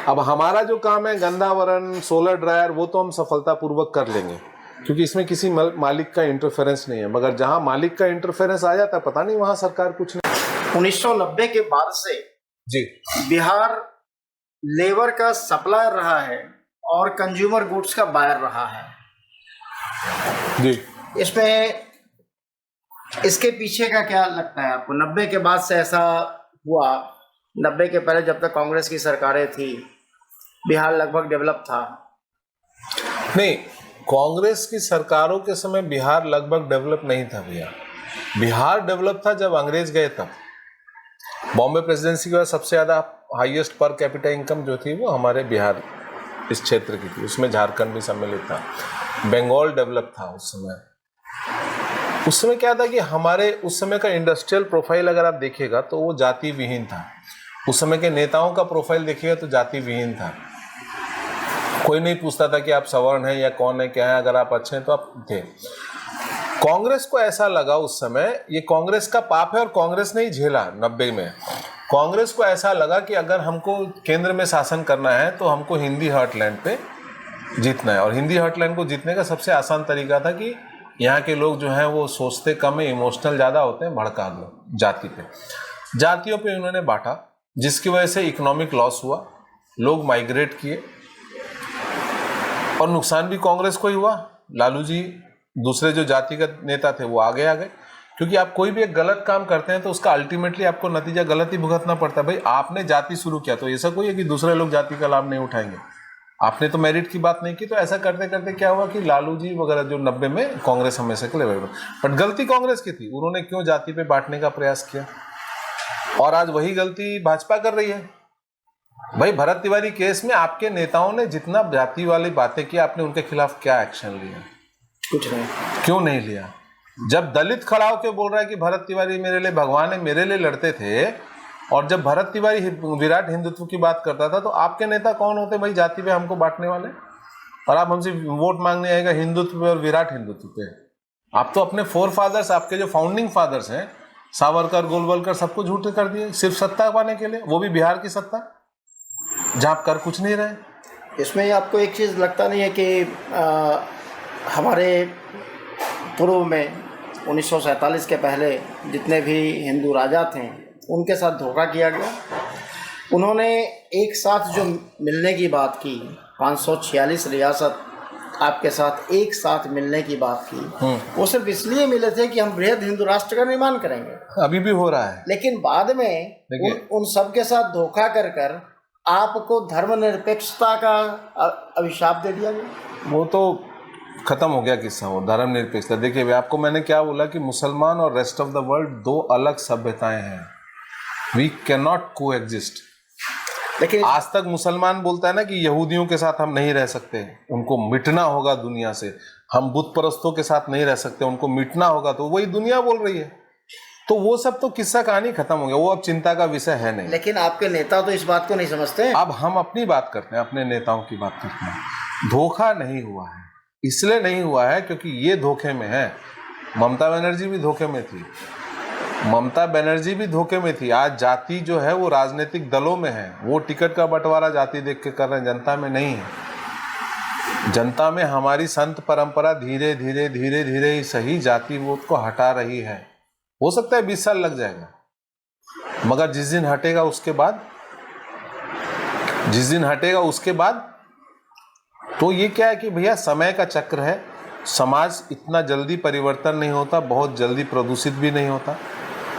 अब हमारा जो काम है गंदावरण, सोलर ड्रायर, वो तो हम सफलतापूर्वक कर लेंगे क्योंकि इसमें किसी मालिक का इंटरफेरेंस नहीं है। मगर जहाँ मालिक का इंटरफेरेंस आ जाता है, पता नहीं वहाँ सरकार कुछ नहीं। 1990 के बाद से जी बिहार लेबर का सप्लायर रहा है और कंज्यूमर गुड्स का बायर रहा है जी। इसमें इसके पीछे का क्या लगता है आपको? 90 के बाद से ऐसा हुआ? 90 के पहले जब तक कांग्रेस की सरकारें थी, बिहार लगभग डेवलप था। नहीं, कांग्रेस की सरकारों के समय बिहार लगभग डेवलप नहीं था भैया। बिहार डेवलप था जब अंग्रेज गए तब। बॉम्बे प्रेसिडेंसी के बाद सबसे ज़्यादा हाईएस्ट पर कैपिटा इनकम जो थी वो हमारे बिहार इस क्षेत्र की थी, उसमें झारखंड भी सम्मिलित था। बंगाल डेवलप था उस समय। उस समय क्या था कि हमारे उस समय का इंडस्ट्रियल प्रोफाइल अगर आप देखिएगा तो वो जाति विहीन था। उस समय के नेताओं का प्रोफाइल देखिएगा तो जाति विहीन था। कोई नहीं पूछता था कि आप सवर्ण हैं या कौन है, क्या है, अगर आप अच्छे हैं तो आप थे। कांग्रेस को ऐसा लगा उस समय ये कांग्रेस का पाप है और कांग्रेस ने ही झेला 90 में। कांग्रेस को ऐसा लगा कि अगर हमको केंद्र में शासन करना है तो हमको हिंदी हार्टलैंड पे जीतना है। और हिंदी हार्टलैंड को जीतने का सबसे आसान तरीका था कि यहाँ के लोग जो हैं वो सोचते कम है, इमोशनल ज़्यादा होते हैं, भड़का दो जाति पे। जातियों पे उन्होंने बांटा, जिसकी वजह से इकोनॉमिक लॉस हुआ, लोग माइग्रेट किए और नुकसान भी कांग्रेस को ही हुआ। लालू जी दूसरे जो जातिगत नेता थे वो आगे आ गए, क्योंकि आप कोई भी एक गलत काम करते हैं तो उसका अल्टीमेटली आपको नतीजा गलत ही भुगतना पड़ता है। भाई आपने जाति शुरू किया तो ऐसा कोई है कि दूसरे लोग जाति का लाभ नहीं उठाएंगे। आपने तो मेरिट की बात नहीं की, तो ऐसा करते करते क्या हुआ कि लालू जी वगैरह जो 90 में कांग्रेस हमेशा के लेवल, बट गलती कांग्रेस की थी। उन्होंने क्यों जाति पे बांटने का प्रयास किया और आज वही गलती भाजपा कर रही है। भाई भरत तिवारी केस में आपके नेताओं ने जितना जाति वाली बातें की, आपने उनके खिलाफ क्या एक्शन लिया? कुछ नहीं। क्यों नहीं लिया? जब दलित खड़ा होकर बोल रहा है कि भरत तिवारी मेरे लिए भगवान है, मेरे लिए लड़ते थे, और जब भरत तिवारी विराट हिंदुत्व की बात करता था तो आपके नेता कौन होते भाई जाति पे हमको बांटने वाले? और आप हमसे वोट मांगने आएगा हिंदुत्व पे और विराट हिंदुत्व पे। आप तो अपने फोर फादर्स, आपके जो फाउंडिंग फादर्स हैं, सावरकर, गोलवलकर, सबको झूठे कर दिए सिर्फ सत्ता पाने के लिए, वो भी बिहार की सत्ता, जहाँ आप कर कुछ नहीं रहे। इसमें आपको एक चीज़ लगता नहीं है कि हमारे पूर्व में 1947 के पहले जितने भी हिंदू राजा थे उनके साथ धोखा किया गया? उन्होंने एक साथ जो मिलने की बात की, 546 रियासत आपके साथ एक साथ मिलने की बात की, वो सिर्फ इसलिए मिले थे कि हम बृहद हिंदू राष्ट्र का निर्माण करेंगे। अभी भी हो रहा है। लेकिन बाद में उन सब के साथ धोखा कर कर आपको धर्मनिरपेक्षता का अभिशाप दे दिया गया। वो तो खत्म हो गया किस्सा, वो धर्मनिरपेक्षता। देखिए आपको मैंने क्या बोला कि मुसलमान और रेस्ट ऑफ द वर्ल्ड दो अलग सभ्यताएं हैं। वी कैन नॉट को एग्जिस्ट। लेकिन आज तक मुसलमान बोलता है ना कि यहूदियों के साथ हम नहीं रह सकते, उनको मिटना होगा दुनिया से। हम बुत परस्तों के साथ नहीं रह सकते, उनको मिटना होगा। तो वही दुनिया बोल रही है तो वो सब तो किस्सा कहानी खत्म हो गया, वो अब चिंता का विषय है नहीं। लेकिन आपके नेता तो इस बात को नहीं समझते। अब हम अपनी बात करते हैं, अपने नेताओं की बात करते हैं। धोखा नहीं हुआ है, इसलिए नहीं हुआ है क्योंकि ये धोखे में है। ममता बनर्जी भी धोखे में थी, ममता बनर्जी भी धोखे में थी। आज जाति जो है वो राजनीतिक दलों में है, वो टिकट का बंटवारा जाति देख के कर रहे हैं, जनता में नहीं है। जनता में हमारी संत परंपरा धीरे धीरे धीरे धीरे ही सही जाति वोट को हटा रही है। हो सकता है 20 साल लग जाएगा, मगर जिस दिन हटेगा उसके बाद तो ये क्या है कि भैया समय का चक्र है। समाज इतना जल्दी परिवर्तन नहीं होता, बहुत जल्दी प्रदूषित भी नहीं होता।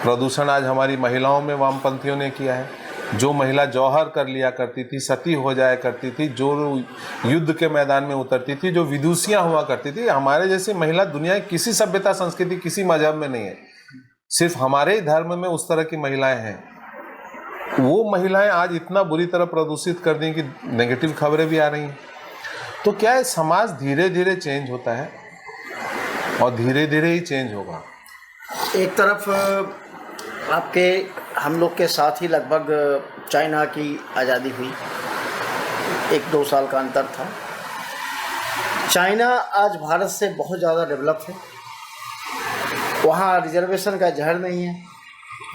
प्रदूषण आज हमारी महिलाओं में वामपंथियों ने किया है। जो महिला जौहर कर लिया करती थी, सती हो जाया करती थी, जो युद्ध के मैदान में उतरती थी, जो विदुषियाँ हुआ करती थी, हमारे जैसी महिला दुनिया की किसी सभ्यता संस्कृति किसी मजहब में नहीं है, सिर्फ हमारे ही धर्म में उस तरह की महिलाएं हैं। वो महिलाएं आज इतना बुरी तरह प्रदूषित कर दी कि नेगेटिव खबरें भी आ रही हैं। तो क्या है, समाज धीरे धीरे चेंज होता है और धीरे धीरे ही चेंज होगा। एक तरफ आपके हम लोग के साथ ही लगभग चाइना की आज़ादी हुई, 1-2 साल का अंतर था। चाइना आज भारत से बहुत ज़्यादा डेवलप है, वहाँ रिजर्वेशन का जहर नहीं है,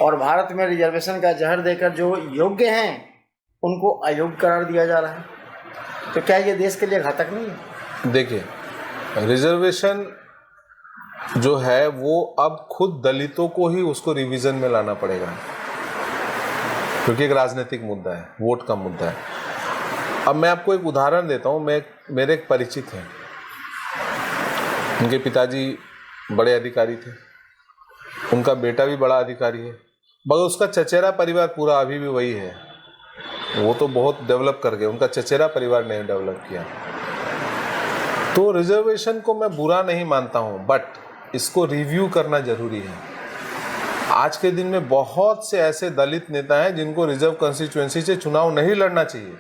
और भारत में रिजर्वेशन का जहर देकर जो योग्य हैं उनको अयोग्य करार दिया जा रहा है। तो क्या ये देश के लिए घातक नहीं है? देखिए, रिजर्वेशन जो है वो अब खुद दलितों को ही उसको रिवीजन में लाना पड़ेगा, क्योंकि एक राजनीतिक मुद्दा है, वोट का मुद्दा है। अब मैं आपको एक उदाहरण देता हूँ। मेरे एक परिचित हैं, उनके पिताजी बड़े अधिकारी थे, उनका बेटा भी बड़ा अधिकारी है, मगर उसका चचेरा परिवार पूरा अभी भी वही है। वो तो बहुत डेवलप कर गए, उनका चचेरा परिवार ने डेवलप किया। तो रिजर्वेशन को मैं बुरा नहीं मानता हूँ, बट इसको रिव्यू करना जरूरी है। आज के दिन में बहुत से ऐसे दलित नेता हैं जिनको रिजर्व कंस्टिट्यूएंसी से चुनाव नहीं लड़ना चाहिए।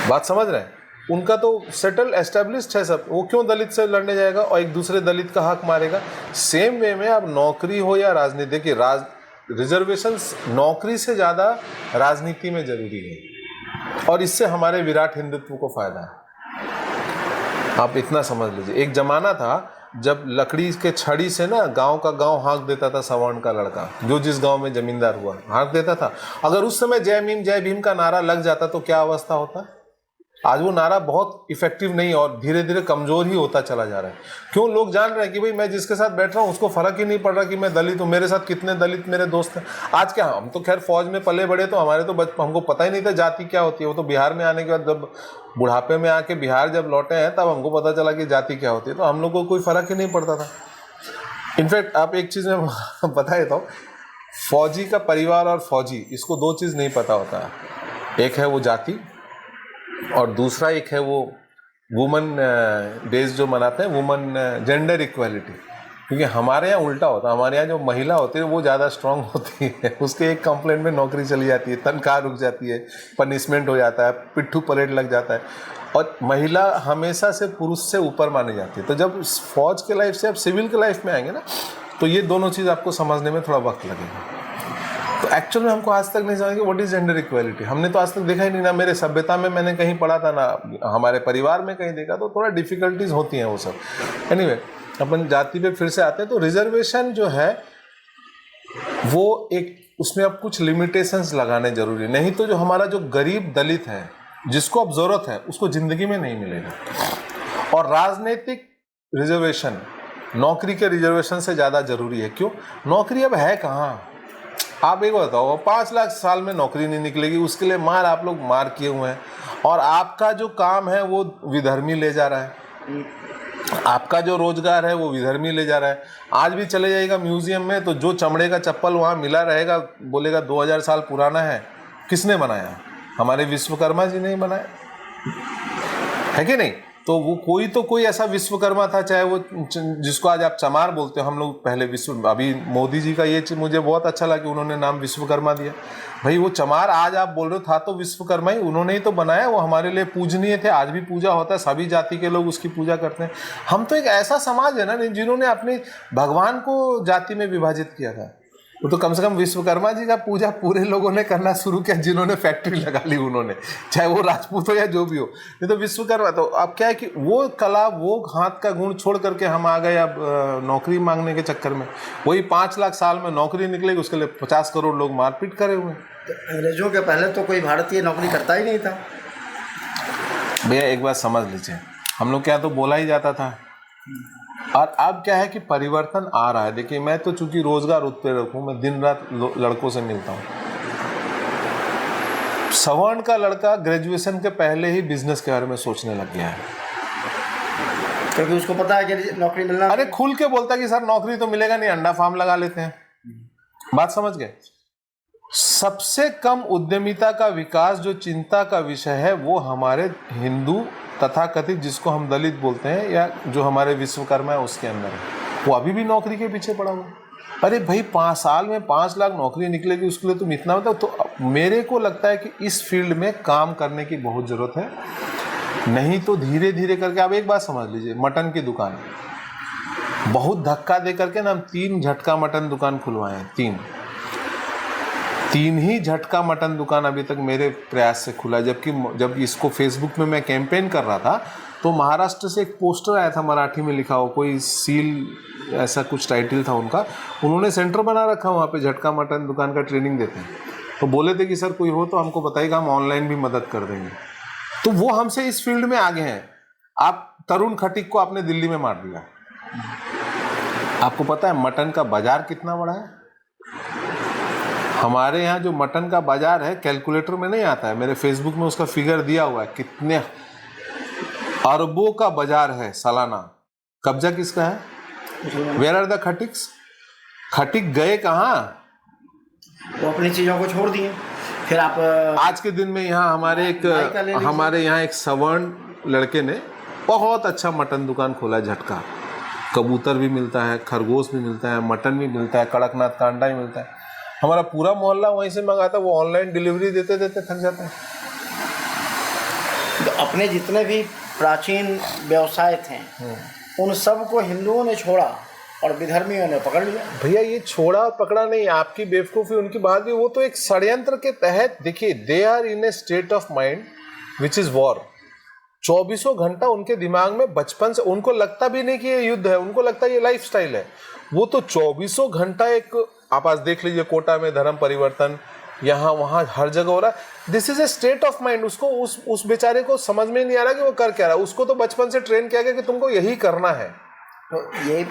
बात समझ रहे हैं? उनका तो सेटल एस्टेब्लिश्ड है सब, वो क्यों दलित से लड़ने जाएगा और एक दूसरे दलित का हक मारेगा। सेम वे में अब नौकरी हो या राजनीति की, रिजर्वेशन नौकरी से ज़्यादा राजनीति में जरूरी है, और इससे हमारे विराट हिंदुत्व को फायदा है। आप इतना समझ लीजिए, एक जमाना था जब लकड़ी के छड़ी से ना गांव का गांव हाँक देता था सवर्ण का लड़का, जो जिस गांव में जमींदार हुआ हाँक देता था। अगर उस समय जय भीम का नारा लग जाता तो क्या अवस्था होता। आज वो नारा बहुत इफेक्टिव नहीं और धीरे धीरे कमजोर ही होता चला जा रहा है। क्यों? लोग जान रहे हैं कि भाई मैं जिसके साथ बैठ रहा हूँ उसको फर्क ही नहीं पड़ रहा कि मैं दलित हूँ, मेरे साथ कितने दलित मेरे दोस्त हैं। आज क्या, हम तो खैर फौज में पले बड़े, तो हमारे तो हमको पता ही नहीं था जाति क्या होती है। वो तो बिहार में आने के बाद, जब बुढ़ापे में आके बिहार जब लौटे हैं, तब हमको पता चला कि जाति क्या होती है। तो हम लोग को कोई फर्क ही नहीं पड़ता था। इनफैक्ट आप एक चीज़ में बता देता हूँ, फौजी का परिवार और फौजी, इसको 2 चीज़ नहीं पता होता है। एक है वो जाति, और दूसरा एक है वो वुमन डेज जो मनाते हैं, वुमन जेंडर इक्वालिटी। क्योंकि हमारे यहाँ उल्टा होता है, हमारे यहाँ जो महिला होती है वो ज़्यादा स्ट्रांग होती है, उसके एक कंप्लेंट में नौकरी चली जाती है, तनख्वाह रुक जाती है, पनिशमेंट हो जाता है, पिट्ठू परेड लग जाता है, और महिला हमेशा से पुरुष से ऊपर मानी जाती है। तो जब फौज के लाइफ से आप सिविल के लाइफ में आएंगे ना, तो ये दोनों चीज़ आपको समझने में थोड़ा वक्त लगेगा। तो एक्चुअल में हमको आज तक नहीं समझ कि व्हाट इज जेंडर इक्वालिटी। हमने तो आज तक देखा ही नहीं, ना मेरे सभ्यता में मैंने कहीं पढ़ा था, ना हमारे परिवार में कहीं देखा। तो थोड़ा डिफिकल्टीज होती हैं वो सब। एनीवे, अपन जाति पे फिर से आते हैं। तो रिजर्वेशन जो है वो एक, उसमें अब कुछ लिमिटेशंस लगाने जरूरी, नहीं तो जो हमारा जो गरीब दलित है जिसको अब जरूरत है उसको जिंदगी में नहीं मिलेगा। और राजनीतिक रिजर्वेशन नौकरी के रिजर्वेशन से ज़्यादा जरूरी है। क्यों? नौकरी अब है कहाँ। आप एक बताओ, 5 लाख साल में नौकरी नहीं निकलेगी, उसके लिए आप लोग मार किए हुए हैं, और आपका जो काम है वो विधर्मी ले जा रहा है, आपका जो रोजगार है वो विधर्मी ले जा रहा है। आज भी चले जाएगा म्यूजियम में, तो जो चमड़े का चप्पल वहाँ मिला रहेगा, बोलेगा 2000 साल पुराना है। किसने बनाया? हमारे विश्वकर्मा जी ने बनाया है कि नहीं? तो वो कोई ऐसा विश्वकर्मा था, चाहे वो जिसको आज आप चमार बोलते हो, हम लोग पहले अभी मोदी जी का ये चीज मुझे बहुत अच्छा लगा कि उन्होंने नाम विश्वकर्मा दिया। भाई वो चमार आज आप बोल रहे हो था तो विश्वकर्मा ही, उन्होंने ही तो बनाया, वो हमारे लिए पूजनीय थे, आज भी पूजा होता है, सभी जाति के लोग उसकी पूजा करते हैं। हम तो एक ऐसा समाज है ना जिन्होंने अपने भगवान को जाति में विभाजित किया था। वो तो कम से कम विश्वकर्मा जी का पूजा पूरे लोगों ने करना शुरू किया, जिन्होंने फैक्ट्री लगा ली उन्होंने, चाहे वो राजपूत हो या जो भी हो। नहीं तो विश्वकर्मा तो अब क्या है कि वो कला, वो हाथ का गुण छोड़ करके हम आ गए अब नौकरी मांगने के चक्कर में। वही 5 लाख साल में नौकरी निकलेगी, उसके लिए 50 करोड़ लोग मारपीट करे हुए। तो अंग्रेजों के पहले तो कोई भारतीय नौकरी करता ही नहीं था। भैया एक बात समझ लीजिए, हम लोग क्या तो बोला ही जाता था, और अब क्या है कि परिवर्तन आ रहा है। देखिए मैं तो चूंकि रोजगार उत्प्रेरक हूँ, मैं दिन रात लड़कों से मिलता हूँ। सवर्ण का लड़का ग्रेजुएशन के पहले ही बिजनेस के बारे में सोचने लग गया है, क्योंकि उसको पता है कि नौकरी मिलना। अरे खुल के बोलता कि सर नौकरी तो मिलेगा नहीं, अंडा फार्म लगा लेते हैं। बात समझ गए? सबसे कम उद्यमिता का विकास जो चिंता का विषय है वो हमारे हिंदू तथा कथित, जिसको हम दलित बोलते हैं, या जो हमारे विश्वकर्मा है उसके अंदर है, वो अभी भी नौकरी के पीछे पड़ा हुआ। अरे भाई 5 साल में 5 लाख नौकरी निकलेगी, उसके लिए तुम इतना बताओ। तो मेरे को लगता है कि इस फील्ड में काम करने की बहुत जरूरत है, नहीं तो धीरे धीरे करके। आप एक बात समझ लीजिए, मटन की दुकान बहुत धक्का दे करके ना हम 3 झटका मटन दुकान खुलवाए हैं, 3 ही झटका मटन दुकान अभी तक मेरे प्रयास से खुला। जबकि जब इसको फेसबुक में मैं कैंपेन कर रहा था तो महाराष्ट्र से एक पोस्टर आया था, मराठी में लिखा हो, कोई सील ऐसा कुछ टाइटल था उनका, उन्होंने सेंटर बना रखा, वहाँ पे झटका मटन दुकान का ट्रेनिंग देते हैं। तो बोले थे कि सर कोई हो तो हमको बताइएगा, हम ऑनलाइन भी मदद कर देंगे। तो वो हमसे इस फील्ड में आगे हैं। आप तरुण खटीक को आपने दिल्ली में मार दिया। आपको पता है मटन का बाजार कितना बड़ा है? हमारे यहाँ जो मटन का बाजार है कैलकुलेटर में नहीं आता है, मेरे फेसबुक में उसका फिगर दिया हुआ है, कितने अरबों का बाजार है सालाना। कब्जा किसका है? Where are the Khatiks? खटिक गए कहाँ? वो अपनी चीजों को छोड़ दिए। फिर आप आज के दिन में यहाँ हमारे यहाँ एक सवर्ण लड़के ने बहुत अच्छा मटन दुकान खोला है, झटका। कबूतर भी मिलता है, खरगोश भी मिलता है, मटन भी मिलता है, कड़कनाथ का अंडा भी मिलता है। हमारा पूरा मोहल्ला वहीं से मंगाता, वो ऑनलाइन डिलीवरी देते देते थक जाता है। तो अपने जितने भी प्राचीन व्यवसाय थे उन सब को हिंदुओं ने छोड़ा और विधर्मियों ने पकड़ लिया। भैया ये छोड़ा और पकड़ा नहीं, आपकी बेवकूफ़ी उनकी बात भी, वो तो एक षड्यंत्र के तहत। देखिए they are in a state of mind which is war. 24 घंटा उनके दिमाग में बचपन से, उनको लगता भी नहीं कि ये युद्ध है, उनको लगता है ये लाइफ स्टाइल है। वो तो 24 घंटा एक, आप आज देख लीजिए कोटा में धर्म परिवर्तन, यहाँ वहाँ हर जगह हो रहा है। This is a state of mind. उसको उस बेचारे को समझ में नहीं आ रहा कि वो कर क्या रहा है। उसको तो बचपन से ट्रेन किया गया कि तुमको यही करना है। तो ये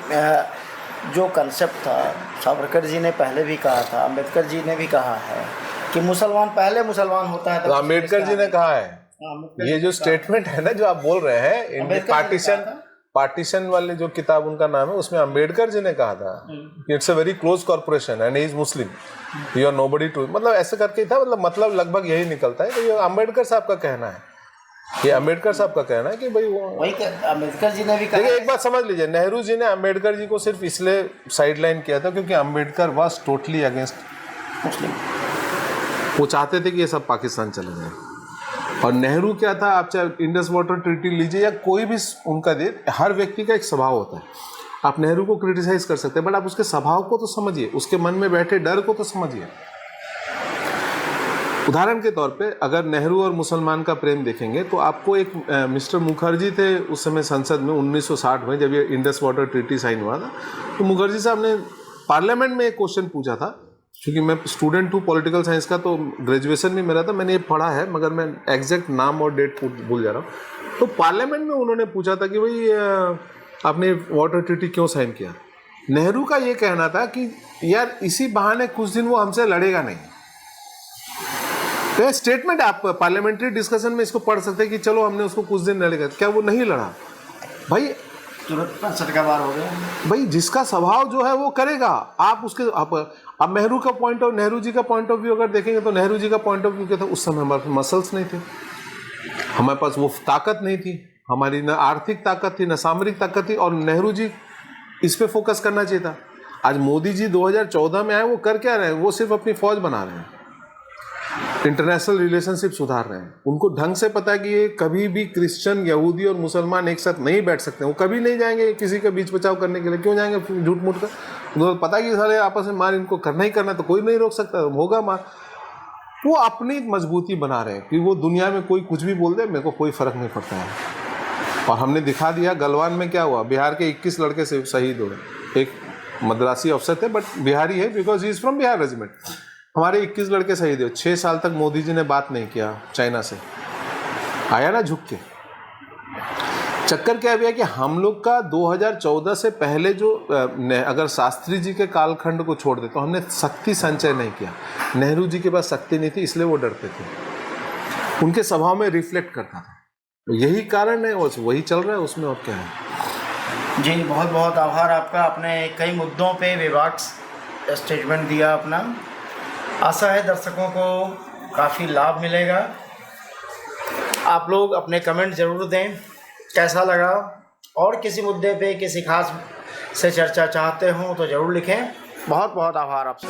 जो कंसेप्ट था, सावरकर जी ने पहले भी कहा था, अम्बेडकर जी ने भी कहा है कि मुसलमान पहले मुसलमान होता है। तो अम्बेडकर जी ने कहा है, ये जो स्टेटमेंट है ना जो आप बोल रहे हैं, पार्टीशन वाले जो किताब उनका नाम है, उसमें अम्बेडकर जी ने कहा था it's a very close corporation and he is Muslim, you are nobody to, मतलब ऐसे करके था, मतलब लगभग यही निकलता है। तो ये अम्बेडकर साहब का कहना है, ये अम्बेडकर साहब का कहना है कि भाई वो वही अम्बेडकर जी ने भी कहा। देखिए एक बात समझ लीजिए, नेहरू जी ने अम्बेडकर जी को सिर्फ इसलिए साइडलाइन किया था क्योंकि अम्बेडकर वाज टोटली अगेंस्ट मुस्लिम। वो चाहते थे कि ये सब पाकिस्तान चले जाए। और नेहरू क्या था, आप चाहे इंडस वाटर ट्रीटी लीजिए या कोई भी उनका दे, हर व्यक्ति का एक स्वभाव होता है। आप नेहरू को क्रिटिसाइज कर सकते हैं बट आप उसके स्वभाव को तो समझिए, उसके मन में बैठे डर को तो समझिए। उदाहरण के तौर पे अगर नेहरू और मुसलमान का प्रेम देखेंगे तो आपको एक मिस्टर मुखर्जी थे उस समय संसद में 1960 में, जब ये इंडस वाटर ट्रीटी साइन हुआ था, तो मुखर्जी साहब ने पार्लियामेंट में एक क्वेश्चन पूछा था। क्योंकि मैं स्टूडेंट हूँ पॉलिटिकल साइंस का, तो ग्रेजुएशन में मेरा था, मैंने ये पढ़ा है मगर मैं एग्जैक्ट नाम और डेट भूल जा रहा हूँ। तो पार्लियामेंट में उन्होंने पूछा था कि भाई आपने वाटर ट्रीटी क्यों साइन किया। नेहरू का ये कहना था कि यार इसी बहाने कुछ दिन वो हमसे लड़ेगा नहीं। तो स्टेटमेंट आप पार्लियामेंट्री डिस्कशन में इसको पढ़ सकते हैं कि चलो हमने उसको कुछ दिन लड़ेगा, क्या वो नहीं लड़ा? भाई तुरंत 65 का बार हो गया। भाई जिसका स्वभाव जो है वो करेगा। आप उसके अब नेहरू का पॉइंट ऑफ, नेहरू जी का पॉइंट ऑफ व्यू अगर देखेंगे तो नेहरू जी का पॉइंट ऑफ व्यू क्या था, उस समय हमारे पास मसल्स नहीं थे, हमारे पास वो ताकत नहीं थी, हमारी न आर्थिक ताकत थी, न सामरिक ताकत थी, और नेहरू जी इस पे फोकस करना चाहिए था। आज मोदी जी 2014 में आए, वो कर क्या रहे हैं? वो सिर्फ अपनी फौज बना रहे हैं, इंटरनेशनल रिलेशनशिप सुधार रहे हैं। उनको ढंग से पता है कि ये कभी भी क्रिश्चियन, यहूदी और मुसलमान एक साथ नहीं बैठ सकते। वो कभी नहीं जाएंगे किसी का बीच बचाव करने के लिए। क्यों जाएंगे झूठ मूठ कर? उनको पता है कि सारे आपस में मार इनको करना ही करना, तो कोई नहीं रोक सकता, होगा मार। वो अपनी मजबूती बना रहे हैं कि वो दुनिया में कोई कुछ भी बोल दे, मेरे को कोई फर्क नहीं पड़ता है। और हमने दिखा दिया। गलवान में क्या हुआ? बिहार के 21 लड़के से शहीद हो गए। एक मद्रासी अफसर थे, बट बिहारी है, because he is from Bihar regiment. हमारे 21 लड़के शहीद हुए। 6 साल तक मोदी जी ने बात नहीं किया चाइना से, आया ना झुक के। चक्कर क्या है कि हम लोग का 2014 से पहले जो अगर शास्त्री जी के कालखंड को छोड़ दे तो हमने शक्ति संचय नहीं किया। नेहरू जी के पास शक्ति नहीं थी, इसलिए वो डरते थे। उनके स्वभाव में रिफ्लेक्ट करता था। तो यही कारण है, और वही चल रहा है उसमें, और क्या है। जी बहुत बहुत आभार आपका। आपने कई मुद्दों पे विभाग स्टेटमेंट दिया अपना। आशा है दर्शकों को काफ़ी लाभ मिलेगा। आप लोग अपने कमेंट ज़रूर दें, कैसा लगा, और किसी मुद्दे पे किसी खास से चर्चा चाहते हो तो ज़रूर लिखें। बहुत बहुत आभार आपसे।